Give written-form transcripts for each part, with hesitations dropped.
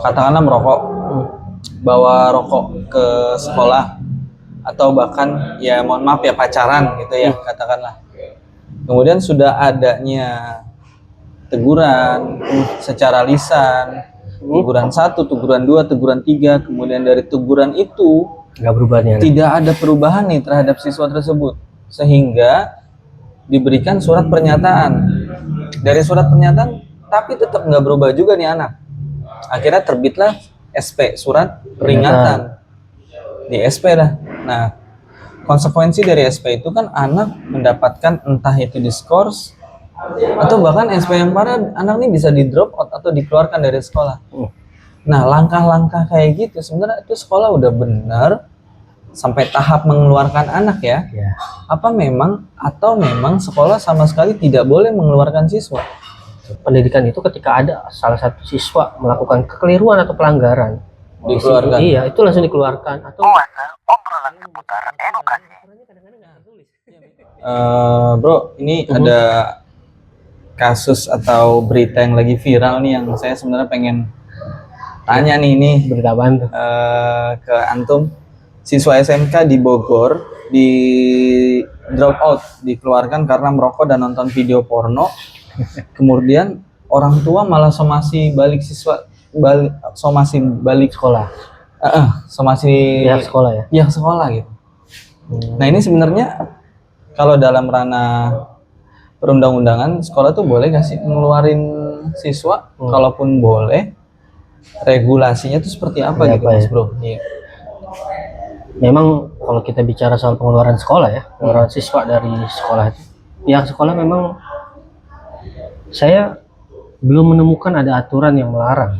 katakanlah merokok, bawa rokok ke sekolah, atau bahkan ya mohon maaf ya pacaran gitu ya katakanlah. Kemudian sudah adanya teguran secara lisan, teguran 1, teguran 2, teguran 3, kemudian dari teguran itu nggak berubah nih, tidak ada perubahan nih terhadap siswa tersebut, sehingga diberikan surat pernyataan. Dari surat pernyataan tapi tetap nggak berubah juga nih anak, akhirnya terbitlah SP, surat peringatan di SP lah. Nah, konsekuensi dari SP itu kan anak mendapatkan entah itu diskors atau bahkan SP yang parah, anak ini bisa di drop out atau dikeluarkan dari sekolah. Nah, langkah-langkah kayak gitu sebenarnya itu sekolah udah benar sampai tahap mengeluarkan anak ya. Apa memang atau memang sekolah sama sekali tidak boleh mengeluarkan siswa? Pendidikan itu ketika ada salah satu siswa melakukan kekeliruan atau pelanggaran, Dikeluarkan. Iya, itu langsung dikeluarkan atau obrolan seputaran edukasi. Bro, ini ada kasus atau berita yang lagi viral nih yang saya sebenarnya pengen tanya nih, ini berita apaan tuh? ke antum. Siswa SMK di Bogor di drop out, dikeluarkan karena merokok dan nonton video porno. Kemudian orang tua malah somasi balik siswa, somasi balik Sekolah. somasi Pihak sekolah ya. pihak sekolah gitu. Nah, ini sebenarnya kalau dalam ranah perundang-undangan sekolah tuh boleh nggak sih ngeluarin siswa? Kalaupun boleh, regulasinya tuh seperti apa gitu, Mas Bro? Iya. Memang kalau kita bicara soal pengeluaran sekolah ya, pengeluaran siswa dari sekolah itu, pihak sekolah memang saya belum menemukan ada aturan yang melarang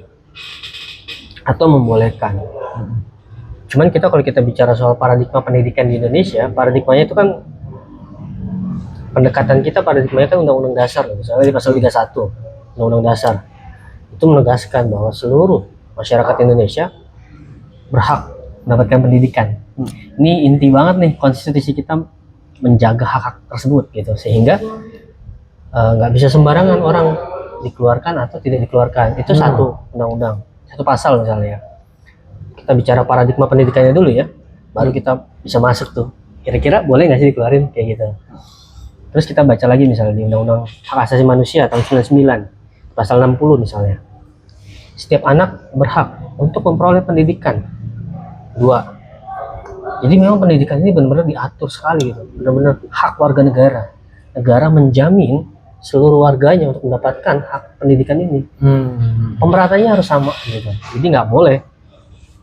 atau membolehkan. Cuman kalau kita bicara soal paradigma pendidikan di Indonesia, paradigmanya itu kan pendekatan kita, paradigmanya kan Undang-Undang Dasar, misalnya di pasal 31 Undang-Undang Dasar itu menegaskan bahwa seluruh masyarakat Indonesia berhak mendapatkan pendidikan. Ini inti banget nih, konstitusi kita menjaga hak-hak tersebut gitu, sehingga nggak bisa sembarangan orang dikeluarkan atau tidak dikeluarkan. Itu satu undang-undang, satu pasal misalnya. Kita bicara paradigma pendidikannya dulu ya, baru kita bisa masuk tuh. Kira-kira boleh nggak sih dikeluarin kayak gitu. Terus kita baca lagi misalnya di Undang-Undang Hak Asasi Manusia tahun 99, pasal 60 misalnya. Setiap anak berhak untuk memperoleh pendidikan. 2. Jadi memang pendidikan ini benar-benar diatur sekali gitu. Benar-benar hak warga negara. Negara menjamin seluruh warganya untuk mendapatkan hak pendidikan ini. Pemeratannya harus sama gitu. Jadi nggak boleh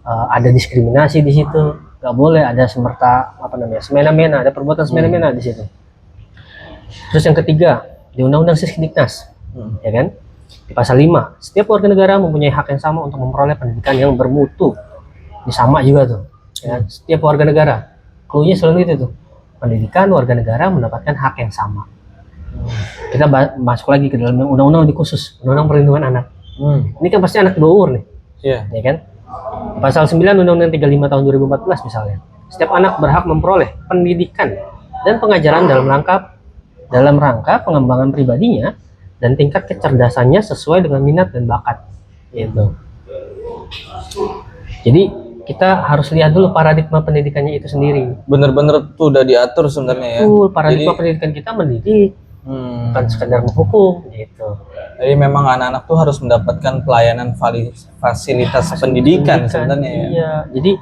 ada diskriminasi di situ, nggak boleh ada semena-mena, ada perbuatan semena-mena di situ. Terus yang ketiga, di Undang-Undang Sisdiknas, ya kan? Di pasal 5, setiap warga negara mempunyai hak yang sama untuk memperoleh pendidikan yang bermutu. Ini sama juga tuh, ya. Setiap warga negara, clue-nya selalu itu tuh, pendidikan warga negara mendapatkan hak yang sama. Kita masuk lagi ke dalam undang-undang di khusus, Undang-Undang Perlindungan Anak. Ini kan pasti anak di bawah umur nih, ya kan? Pasal 9 Undang-Undang 35 tahun 2014 misalnya, setiap anak berhak memperoleh pendidikan dan pengajaran dalam rangka pengembangan pribadinya dan tingkat kecerdasannya sesuai dengan minat dan bakat, gitu. Jadi kita harus lihat dulu paradigma pendidikannya itu sendiri. Bener-bener tuh udah diatur sebenarnya ya. Paradigma pendidikan kita mendidik, bukan sekedar menghukum, gitu. Jadi memang anak-anak tuh harus mendapatkan pelayanan fasilitas pendidikan sebenarnya ya. Iya, jadi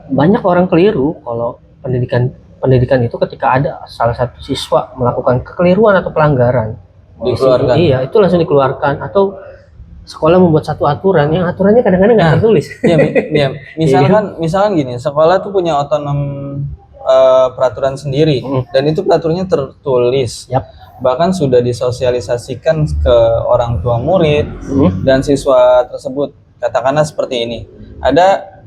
banyak orang keliru kalau pendidikan itu ketika ada salah satu siswa melakukan kekeliruan atau pelanggaran, dikeluarkan. Iya, itu langsung dikeluarkan, atau sekolah membuat satu aturan yang aturannya kadang-kadang nggak tertulis. Iya. Misalkan gini, sekolah tuh punya otonom peraturan sendiri dan itu peraturannya tertulis. Bahkan sudah disosialisasikan ke orang tua murid dan siswa tersebut. Katakanlah seperti ini. Ada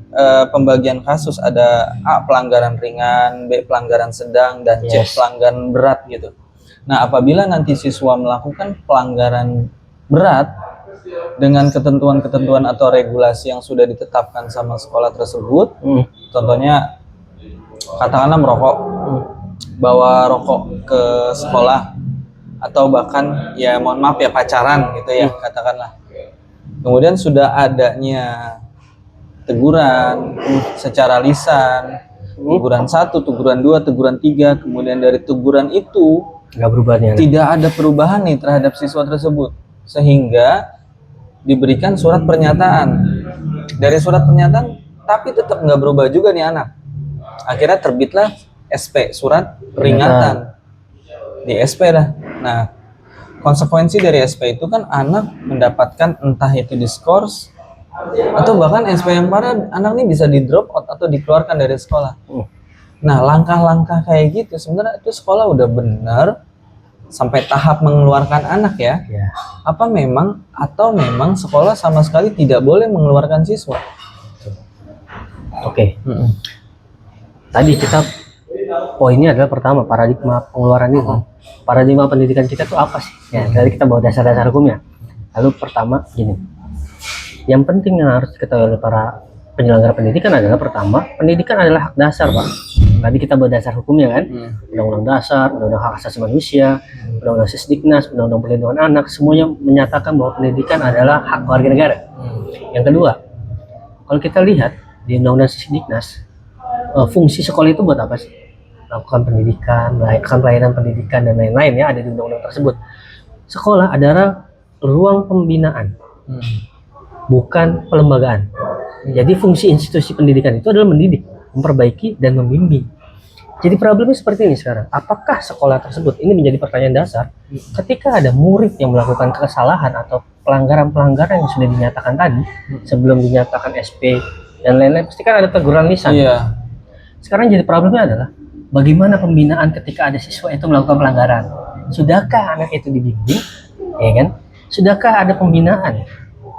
pembagian kasus, ada A pelanggaran ringan, B pelanggaran sedang, dan C pelanggaran berat gitu. Nah, apabila nanti siswa melakukan pelanggaran berat dengan ketentuan-ketentuan atau regulasi yang sudah ditetapkan sama sekolah tersebut, contohnya katakanlah merokok, bawa rokok ke sekolah, atau bahkan ya mohon maaf ya pacaran gitu ya katakanlah. Kemudian sudah adanya teguran secara lisan, teguran 1, teguran 2, teguran 3, kemudian dari teguran itu nggak berubah nih anak. tidak ada perubahan nih terhadap siswa tersebut, sehingga diberikan surat pernyataan. Dari surat pernyataan tapi tetap nggak berubah juga nih anak. Akhirnya terbitlah SP, surat peringatan di SP dah. Nah, konsekuensi dari SP itu kan anak mendapatkan entah itu diskors atau bahkan SP yang parah, anak ini bisa di drop out atau dikeluarkan dari sekolah. Nah, langkah-langkah kayak gitu sebenarnya itu sekolah udah benar sampai tahap mengeluarkan anak ya. Apa memang atau memang sekolah sama sekali tidak boleh mengeluarkan siswa? Oke. Tadi kita poinnya adalah pertama paradigma pengeluaran itu. Paradigma pendidikan kita tuh apa sih? Ya, dari kita bawa dasar-dasar hukumnya. Lalu pertama gini. Yang penting yang harus diketahui oleh para penyelenggara pendidikan adalah pertama, pendidikan adalah hak dasar, Pak. Tadi kita bawa dasar hukumnya kan? Undang-undang dasar, undang-undang hak asasi manusia, undang-undang Sisdiknas, undang-undang perlindungan anak, semuanya menyatakan bahwa pendidikan adalah hak warga negara. Yang kedua, kalau kita lihat di undang-undang Sisdiknas, fungsi sekolah itu buat apa sih? Melakukan pendidikan, melakukan pelayanan pendidikan dan lain-lain ya, ada di undang-undang tersebut. Sekolah adalah ruang pembinaan, bukan pelembagaan. Jadi fungsi institusi pendidikan itu adalah mendidik, memperbaiki dan membimbing. Jadi problemnya seperti ini sekarang. Apakah sekolah tersebut, ini menjadi pertanyaan dasar, ketika ada murid yang melakukan kesalahan atau pelanggaran-pelanggaran yang sudah dinyatakan tadi, sebelum dinyatakan SP dan lain-lain, pasti kan ada teguran lisan. Iya. Sekarang jadi problemnya adalah bagaimana pembinaan ketika ada siswa itu melakukan pelanggaran. Sudahkah anak itu dibimbing, ya kan? Sudahkah ada pembinaan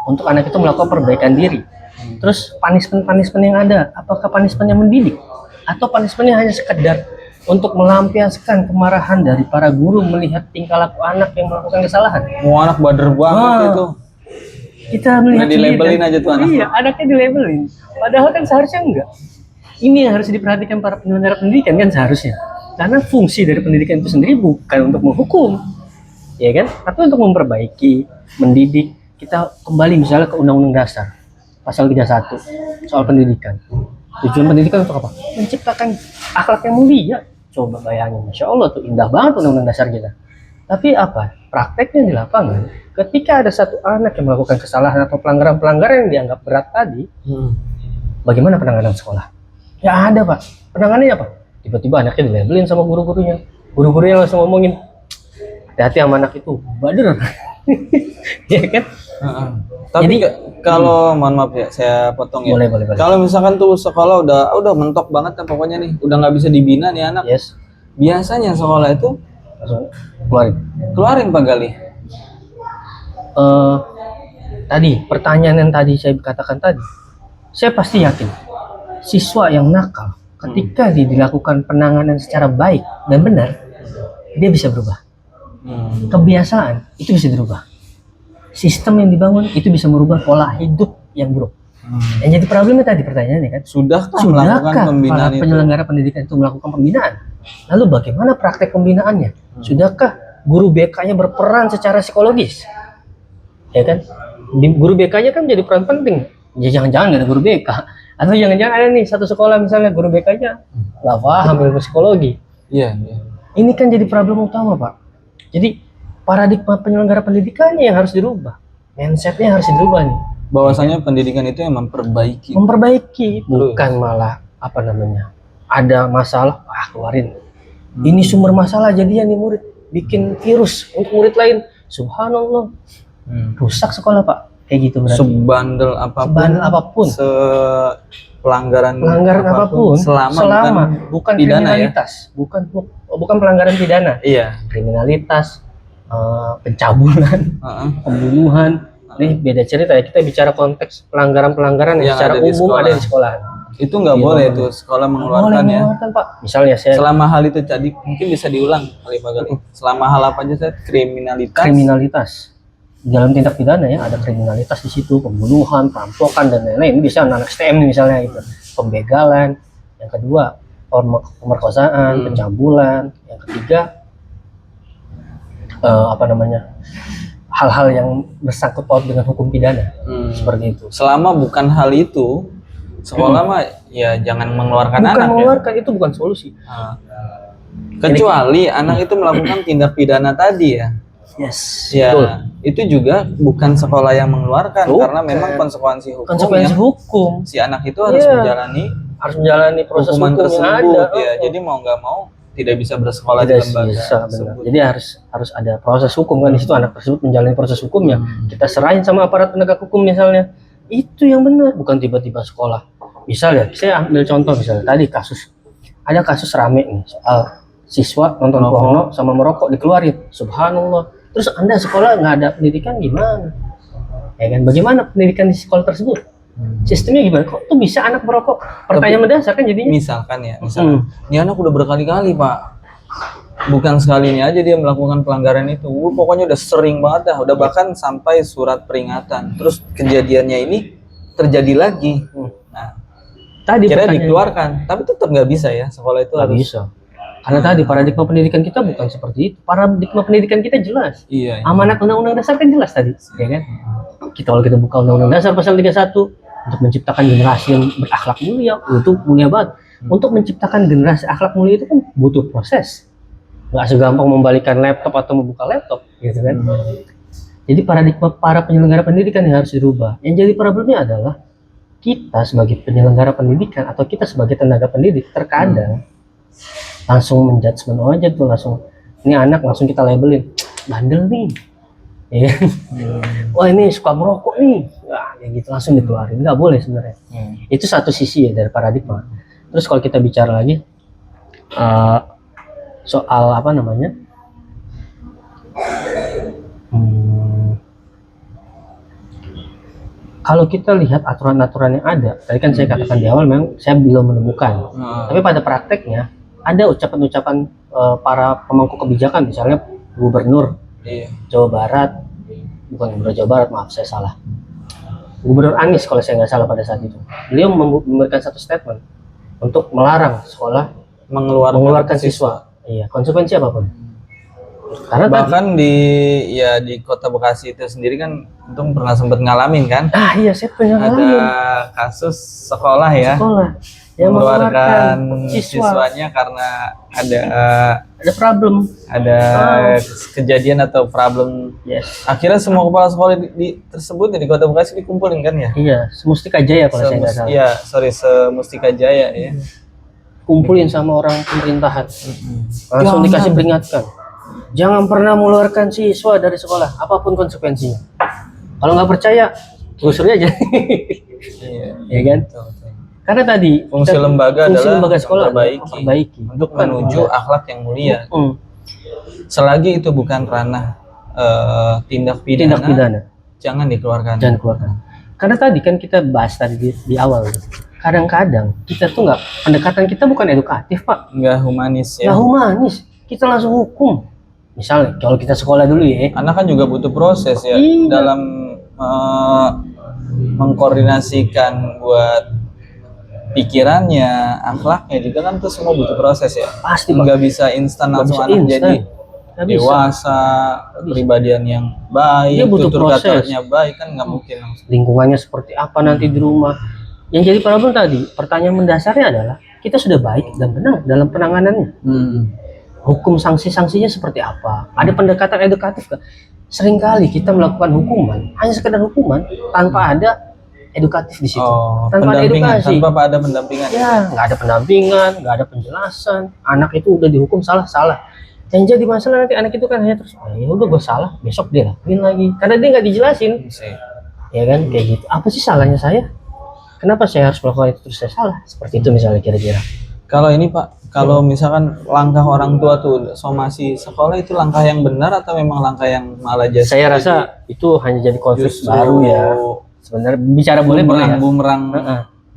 untuk anak itu melakukan perbaikan diri? Terus punishment yang ada, apakah punishment yang mendidik atau punishment yang hanya sekedar untuk melampiaskan kemarahan dari para guru melihat tingkah laku anak yang melakukan kesalahan? Mau anak bader banget itu. Kita melihat Udah dilabelin aja tuh anak. Iya, anaknya dilabelin. Padahal kan seharusnya enggak. Ini yang harus diperhatikan para penyelenggara pendidikan kan seharusnya. Karena fungsi dari pendidikan itu sendiri bukan untuk menghukum, ya kan? Tapi untuk memperbaiki, mendidik. Kita kembali misalnya ke Undang-Undang Dasar pasal 31 soal pendidikan. Tujuan pendidikan untuk apa? Menciptakan akhlak yang mulia. Coba bayangin, Masya Allah tuh indah banget Undang-Undang Dasar kita. Tapi apa? Prakteknya di lapangan, ketika ada satu anak yang melakukan kesalahan atau pelanggaran-pelanggaran yang dianggap berat tadi, bagaimana penanganan sekolah? Ya ada, Pak. Penanganannya apa? Tiba-tiba anaknya dilabelin sama guru-gurunya. Guru-gurunya langsung ngomongin, hati-hati sama anak itu, bader. Ya kan? Tapi kalau mohon maaf ya, saya potong ya. Boleh. Kalau misalkan tuh sekolah udah mentok banget ya pokoknya nih, udah nggak bisa dibina nih anak. Yes. Biasanya sekolah itu keluarin Pak Gali. Tadi pertanyaan yang tadi saya katakan tadi, saya pasti yakin siswa yang nakal ketika dilakukan penanganan secara baik dan benar, dia bisa berubah. Kebiasaan itu bisa dirubah. Sistem yang dibangun itu bisa merubah pola hidup yang buruk. Yang jadi problemnya tadi pertanyaannya kan, sudahkah para penyelenggara pendidikan itu melakukan pembinaan? Lalu bagaimana praktek pembinaannya? Sudahkah guru BK-nya berperan secara psikologis? Ya kan? Guru BK-nya kan jadi peran penting. Ya jangan-jangan nggak ada guru BK. Atau jangan-jangan ada nih satu sekolah misalnya guru BK-nya nggak paham ilmu psikologi. Iya. Ini kan jadi problem utama, Pak. Jadi paradigma penyelenggara pendidikannya yang harus dirubah. Mindsetnya harus dirubah nih. Bahwasanya pendidikan itu yang memperbaiki. Bukan malah apa namanya? Ada masalah, keluarin. Ini sumber masalah jadinya nih murid bikin virus untuk murid lain. Subhanallah. Rusak sekolah, Pak. Kayak gitu berarti. Sebandel apapun. Pelanggaran apapun selama bukan pidana, kriminalitas, ya? bukan pelanggaran pidana. Iya. Kriminalitas, pencabulan, pembunuhan. Ini beda cerita ya. Kita bicara konteks pelanggaran-pelanggaran yang secara umum ada di sekolah. Itu nggak boleh tuh sekolah mengeluarkan ya. Pak. Misalnya selama hal itu tadi mungkin bisa diulang kali Pak Gali. Selama hal apa aja saya kriminalitas. Dalam tindak pidana ya ada kriminalitas di situ, pembunuhan, perampokan dan lain-lain. Ini bisa anak STM misalnya gitu, pembegalan. Yang kedua pemerkosaan, pencabulan. Yang ketiga hal-hal yang bersangkut paut dengan hukum pidana seperti itu. Selama bukan hal itu, sekolah mah ya jangan mengeluarkan Bukan anak mengeluarkan, itu bukan solusi. ya. Kecuali anak itu melakukan tindak pidana tadi ya. Yes, Ya, betul. itu juga bukan sekolah yang mengeluarkan Bukan. karena memang konsekuensi hukum Konsekuensi yang hukum si anak itu harus Iya. menjalani proses hukuman hukum yang tersebut ada. ya. Jadi mau nggak mau tidak bisa bersekolah di Tidak lembaga bisa, benar. tersebut. Jadi harus ada proses hukum kan di situ, anak tersebut menjalani proses hukumnya. Kita serahin sama aparat penegak hukum misalnya. Itu yang benar, bukan tiba-tiba sekolah. Misal ya, saya ambil contoh misalnya tadi ada kasus rame nih soal siswa nonton porno sama merokok dikeluarin. Subhanallah. Terus Anda sekolah nggak ada pendidikan gimana? Ya kan? Bagaimana pendidikan di sekolah tersebut? Sistemnya gimana? Kok tuh bisa anak merokok? Pertanyaan mendasar kan jadinya. Misalkan ini anak udah berkali-kali Pak, bukan sekalinya aja dia melakukan pelanggaran itu. Pokoknya udah sering banget dah, udah bahkan sampai surat peringatan. Terus kejadiannya ini terjadi lagi. Nah, Tadi kira pertanyaan- dikeluarkan, tapi tetap nggak bisa ya, sekolah itu Nggak harus. bisa. Karena tadi paradigma pendidikan kita bukan seperti itu. Paradigma pendidikan kita jelas. Iya. Amanat Undang-Undang Dasar kan jelas tadi, ya kan? Kalau kita buka Undang-Undang Dasar pasal 31 untuk menciptakan generasi yang berakhlak mulia, itu mulia banget. Untuk menciptakan generasi akhlak mulia itu kan butuh proses. Nggak segampang membalikan laptop atau membuka laptop, gitu kan? Jadi paradigma para penyelenggara pendidikan yang harus dirubah. Yang jadi problemnya adalah kita sebagai penyelenggara pendidikan atau kita sebagai tenaga pendidik terkadang langsung menjudgment aja tuh, langsung ini anak langsung kita labelin bandel nih, ya kan? Wah ini suka merokok nih, wah ya gitu langsung dikeluarin. Nggak boleh sebenarnya. Itu satu sisi ya dari paradigma. Terus kalau kita bicara lagi soal apa namanya, kalau kita lihat aturan-aturan yang ada, tadi kan saya katakan di awal memang saya belum menemukan. Tapi pada prakteknya ada ucapan-ucapan para pemangku kebijakan, misalnya Gubernur Jawa Barat, bukan Gubernur Jawa Barat, maaf saya salah. Gubernur Anies kalau saya nggak salah pada saat itu. Beliau memberikan satu statement untuk melarang sekolah mengeluarkan siswa. Iya, konsekuensi apapun. Karena bahkan di Kota Bekasi itu sendiri kan itu pernah sempat ngalamin kan, iya saya pernah ada ngalamin. kasus sekolah ya Sekolah yang mengeluarkan mengeluarkan siswanya karena ada problem. ada kejadian atau problem. Yes. Akhirnya semua kepala sekolah tersebut di Kota Bekasi dikumpulin kan ya. Iya, Semustika Jaya kalau saya nggak salah. Iya, Semustika Jaya ya. Kumpulin sama orang pemerintahan. Langsung dikasih peringatan. Jangan pernah mengeluarkan siswa dari sekolah, apapun konsekuensinya. Kalau nggak percaya, telusuri aja. Iya. Ya kan? Karena tadi Fungsi lembaga adalah lembaga sekolah memperbaiki untuk menuju akhlak yang mulia. Selagi itu bukan ranah tindak pidana, jangan dikeluarkan. Jangan keluarkan. Karena tadi kan kita bahas tadi di awal. Kadang-kadang kita tuh pendekatan kita bukan edukatif, Pak. Nggak humanis ya. Nggak humanis. Kita langsung hukum. Misalnya kalau kita sekolah dulu ya. Anak kan juga butuh proses ya dalam mengkoordinasikan buat pikirannya, akhlaknya juga kan itu semua butuh proses ya. Pasti nggak bisa instan langsung anak jadi dewasa, kepribadian yang baik, dia butuh tutur proses. katanya baik kan nggak mungkin langsung. Lingkungannya seperti apa nanti di rumah. Yang jadi problem tadi, pertanyaan mendasarnya adalah kita sudah baik dan benar dalam penanganannya. Hukum sanksi-sanksinya seperti apa? Ada pendekatan edukatif nggak? Seringkali kita melakukan hukuman hanya sekedar hukuman tanpa ada edukatif di situ, tanpa ada edukasi, tanpa ada pendampingan. Ya, nggak ada pendampingan, nggak ada penjelasan. Anak itu udah dihukum salah. Yang jadi masalah nanti anak itu kan hanya terus, ya udah gue salah, besok dia lakuin lagi, karena dia nggak dijelasin. Ya kan, kayak gitu. Apa sih salahnya saya? Kenapa saya harus melakukan itu terus saya salah? Seperti itu misalnya kira-kira. Kalau ini Pak, kalau misalkan langkah orang tua tuh somasi sekolah itu langkah yang benar atau memang langkah yang malah jadi? Saya rasa itu hanya jadi konflik baru ya. Sebenarnya bicara boleh ya. Bumerang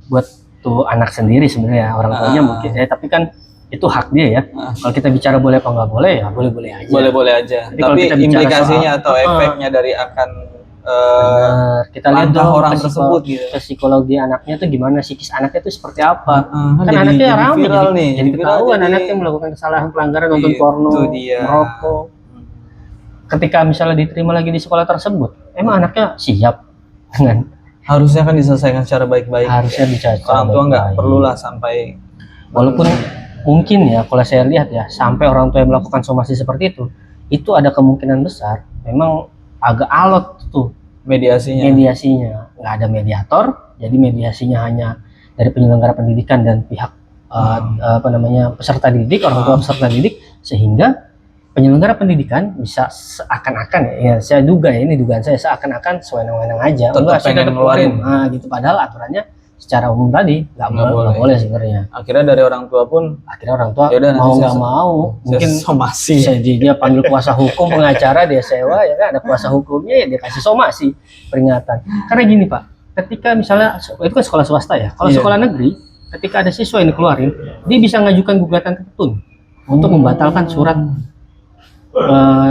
buat tuh anak sendiri sebenarnya, orang tuanya mungkin. Tapi kan itu hak dia ya. Kalau kita bicara boleh apa nggak boleh ya boleh-boleh aja. Boleh-boleh aja. Tapi implikasinya atau efeknya dari akan kita lihat dong orang tersebut gitu. Psikologi anaknya tuh gimana, psikis anaknya tuh seperti apa. Kan anaknya ramai nih, jadi ketahuan anaknya melakukan kesalahan pelanggaran, nonton porno, merokok. ketika misalnya diterima lagi di sekolah tersebut, emang anaknya siap dengan Harusnya kan diselesaikan secara baik-baik. harusnya bisa Orang tua nggak baik-baik. perlulah sampai Walaupun mungkin ya kalau saya lihat ya sampai orang tua yang melakukan somasi seperti itu ada kemungkinan besar memang agak alot tuh mediasinya, nggak ada mediator, jadi mediasinya hanya dari penyelenggara pendidikan dan pihak peserta didik, orang tua peserta didik, sehingga penyelenggara pendidikan bisa seakan-akan ya saya duga ya, ini dugaan saya, seakan-akan sewenang-wenang aja Tetap pengen ngeluarin. nah gitu, padahal aturannya secara umum tadi nggak boleh sebenarnya. Akhirnya dari orang tua pun Akhirnya orang tua yaudah, mau nanti nggak mau mungkin somasi. dia panggil kuasa hukum, pengacara dia sewa ya kan, ada kuasa hukumnya ya dia kasih somasi peringatan. Karena gini Pak, ketika misalnya itu kan sekolah swasta ya, kalau sekolah negeri ketika ada siswa yang dikeluarin, dia bisa ngajukan gugatan ke Ketun untuk membatalkan surat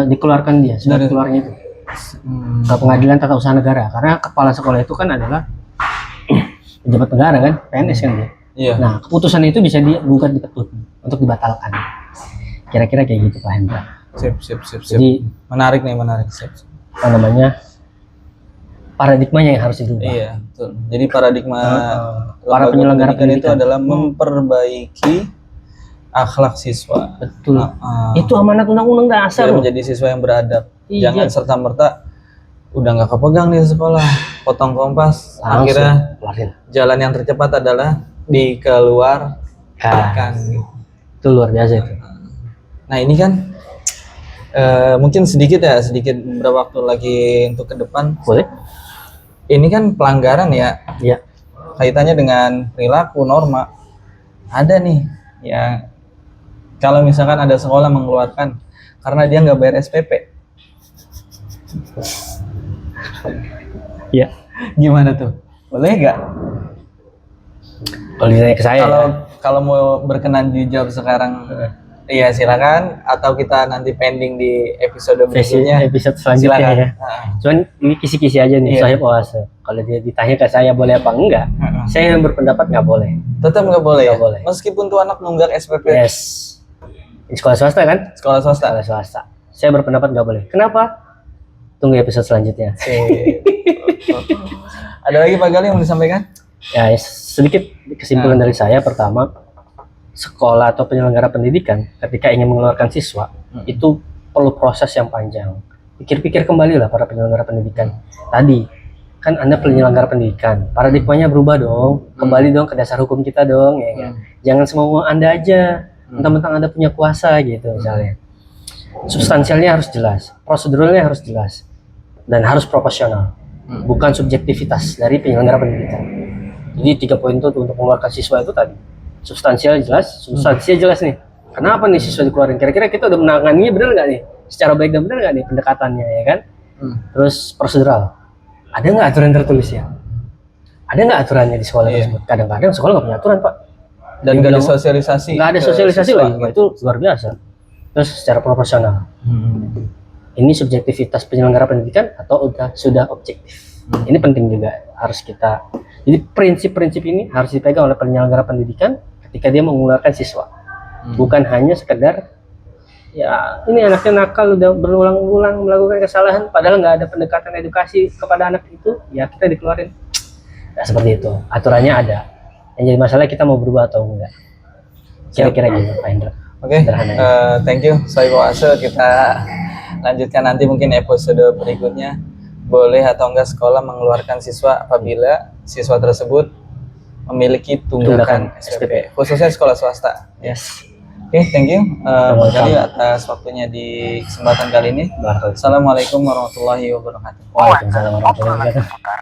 dikeluarkan dia, surat keluarnya itu ke Pengadilan Tata Usaha Negara, karena kepala sekolah itu kan adalah pejabat negara kan, PNS kan dia. Iya. Nah, keputusan itu bisa digugat di Ketun untuk dibatalkan. Kira-kira kayak gitu Pak Hendra. Sip. Jadi Menarik. Sip. apa namanya, paradigmanya yang harus dirubah. Iya, betul. Jadi paradigma para penyelenggara pendidikan itu pendidikan adalah memperbaiki akhlak siswa. Betul. Itu amanat undang-undang dasar Biar loh. menjadi siswa yang beradab. Iya. Jangan serta-merta udah nggak kepegang di sekolah, potong kompas, Langsung akhirnya keluarin. jalan yang tercepat adalah dikeluarkan. Itu luar biasa itu. Nah ini kan mungkin sedikit beberapa waktu lagi untuk ke depan. Boleh? Ini kan pelanggaran ya, Iya. kaitannya dengan perilaku norma. Ada nih ya, kalau misalkan ada sekolah mengeluarkan karena dia nggak bayar SPP. Iya. Gimana tuh? Boleh nggak? Kalau ditanya ke saya Kalau mau berkenan dijawab sekarang, iya silakan. Atau kita nanti pending di episode berikutnya. episode selanjutnya Silakan. ya. Cuman ini kisi-kisi aja nih, Iya. saya puasa. Kalau dia ditanya ke saya boleh apa enggak, saya yang berpendapat nggak boleh. Tetap nggak boleh. Nggak boleh. Meskipun tuh anak nunggak SPP. Yes. Ini sekolah swasta kan? Sekolah swasta. Sekolah swasta. Saya berpendapat nggak boleh. Kenapa? Tunggu episode selanjutnya. Ada lagi Pak Gali yang mau disampaikan? Ya, sedikit kesimpulan dari saya. Pertama, sekolah atau penyelenggara pendidikan ketika ingin mengeluarkan siswa itu perlu proses yang panjang. Pikir-pikir kembali lah para penyelenggara pendidikan. Tadi kan Anda penyelenggara pendidikan, paradigmanya berubah dong. Kembali dong ke dasar hukum kita dong, ya kan? Jangan semua Anda aja, mentang-mentang Anda punya kuasa gitu misalnya. Substansialnya harus jelas, proseduralnya harus jelas, dan harus proporsional, bukan subjektivitas dari penyelenggara pendidikan. Jadi 3 poin itu untuk mengeluarkan siswa itu tadi, substansial jelas, substansinya jelas nih. Kenapa nih siswa dikeluarin? Kira-kira kita udah menanganinya benar nggak nih? Secara baik dan benar nggak nih pendekatannya, ya kan? Terus prosedural, ada nggak aturan tertulisnya? Ada nggak aturannya di sekolah tersebut? Kadang-kadang sekolah nggak punya aturan Pak. Dan nggak ada sosialisasi. Nggak ada ke sosialisasi siswa. lagi, Wah, itu luar biasa. Terus secara proporsional. Ini subjektivitas penyelenggara pendidikan atau sudah objektif? Ini penting juga harus kita. Jadi prinsip-prinsip ini harus dipegang oleh penyelenggara pendidikan ketika dia mengeluarkan siswa. Bukan hanya sekedar ya ini anaknya nakal udah berulang-ulang melakukan kesalahan padahal nggak ada pendekatan edukasi kepada anak itu, ya kita dikeluarin. Nah, seperti itu. Aturannya ada. Yang jadi masalah kita mau berubah atau enggak. Kira-kira gitu Pak Hendra. Oke, thank you. Saya Ase, kita lanjutkan nanti mungkin episode berikutnya. Boleh atau enggak sekolah mengeluarkan siswa apabila siswa tersebut memiliki tunggakan SPP, khususnya sekolah swasta. Yes. Oke, thank you Pak Gali atas waktunya di kesempatan kali ini. Assalamualaikum warahmatullahi wabarakatuh. Waalaikumsalam warahmatullahi wabarakatuh. Seputar